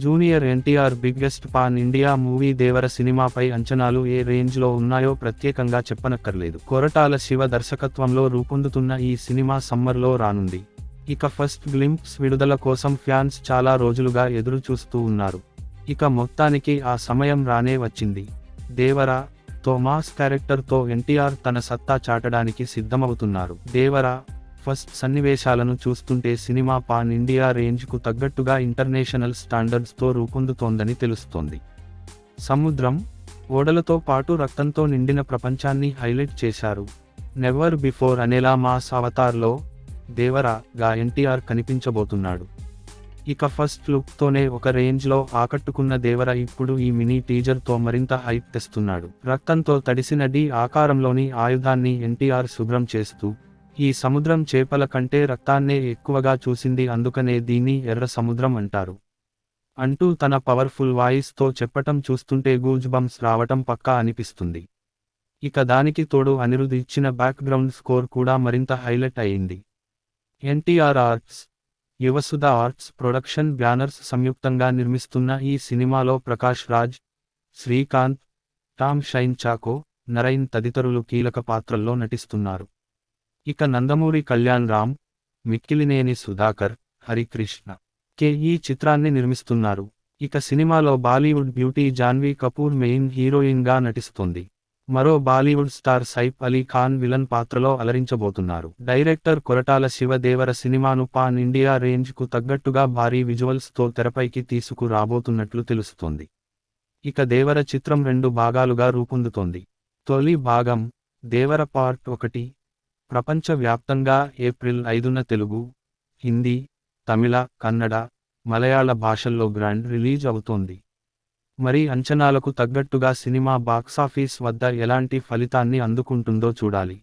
Junior NTR biggest pan India movie Devara సినిమాపై అంచనాలు ఏ రేంజ్లో ఉన్నాయో ప్రత్యేకంగా చెప్పనక్కర్లేదు. కొరటాల శివ దర్శకత్వంలో రూపొందుతున్న ఈ సినిమా సమ్మర్లో రానుంది. ఇక ఫస్ట్ గ్లింప్స్ విడుదల కోసం ఫ్యాన్స్ చాలా రోజులుగా ఎదురు చూస్తూ ఉన్నారు. ఇక మొత్తానికి ఆ సమయం రానే వచ్చింది. దేవర తో మాస్ క్యారెక్టర్తో ఎన్టీఆర్ తన సత్తా చాటడానికి సిద్ధమవుతున్నారు. దేవర ఫస్ట్ సన్నివేశాలను చూస్తుంటే సినిమా పాన్ ఇండియా రేంజ్కు తగ్గట్టుగా ఇంటర్నేషనల్ స్టాండర్డ్స్తో రూపొందుతోందని తెలుస్తోంది. సముద్రం, ఓడలతో పాటు రక్తంతో నిండిన ప్రపంచాన్ని హైలైట్ చేశారు. నెవర్ బిఫోర్ అనేలా మాస్ అవతార్లో దేవరగా ఎన్టీఆర్ కనిపించబోతున్నాడు. ఇక ఫస్ట్ లుక్తోనే ఒక రేంజ్లో ఆకట్టుకున్న దేవర ఇప్పుడు ఈ మినీ టీజర్తో మరింత హైప్ తెస్తున్నాడు. రక్తంతో తడిసిన డి ఆకారంలోని ఆయుధాన్ని ఎన్టీఆర్ శుభ్రం చేస్తూ, ఈ సముద్రం చేపల కంటే రక్తాన్నే ఎక్కువగా చూసింది, అందుకనే దీన్ని ఎర్ర సముద్రం అంటారు అంటూ తన పవర్ఫుల్ వాయిస్తో చెప్పటం చూస్తుంటే గూజ్ బంప్స్ రావటం పక్కా అనిపిస్తుంది. ఇక దానికి తోడు అనిరుద్ ఇచ్చిన బ్యాక్గ్రౌండ్ స్కోర్ కూడా మరింత హైలైట్ అయింది. NTR arts, Yuvasudha arts production banners సంయుక్తంగా నిర్మిస్తున్న ఈ సినిమాలో ప్రకాష్ రాజ్, శ్రీకాంత్, టామ్ షైన్ చాకో, నరైన్ తదితరులు కీలక పాత్రల్లో నటిస్తున్నారు. ఇక నందమూరి కళ్యాణ్ రామ్, మిక్కిలినేని సుధాకర్, హరికృష్ణ కే ఈ చిత్రాన్ని నిర్మిస్తున్నారు. ఇక సినిమాలో బాలీవుడ్ బ్యూటీ జాన్వీ కపూర్ మెయిన్ హీరోయిన్గా నటిస్తోంది. మరో బాలీవుడ్ స్టార్ సైఫ్ అలీ ఖాన్ విలన్ పాత్రలో అలరించబోతున్నారు. డైరెక్టర్ కొరటాల శివ దేవర సినిమాను పాన్ ఇండియా రేంజ్కు తగ్గట్టుగా భారీ విజువల్స్తో తెరపైకి తీసుకు రాబోతున్నట్లు తెలుస్తోంది. ఇక దేవర చిత్రం 2 భాగాలుగా రూపొందుతోంది. తొలి భాగం దేవర పార్ట్ 1 ప్రపంచ వ్యాప్తంగా ఏప్రిల్ 5న తెలుగు, హిందీ, తమిళ, కన్నడ, మలయాళ భాషల్లో గ్రాండ్ రిలీజ్ అవుతోంది. మరి అంచనాలకు తగ్గట్టుగా సినిమా బాక్సాఫీస్ వద్ద ఎలాంటి ఫలితాన్ని అందుకుంటుందో చూడాలి.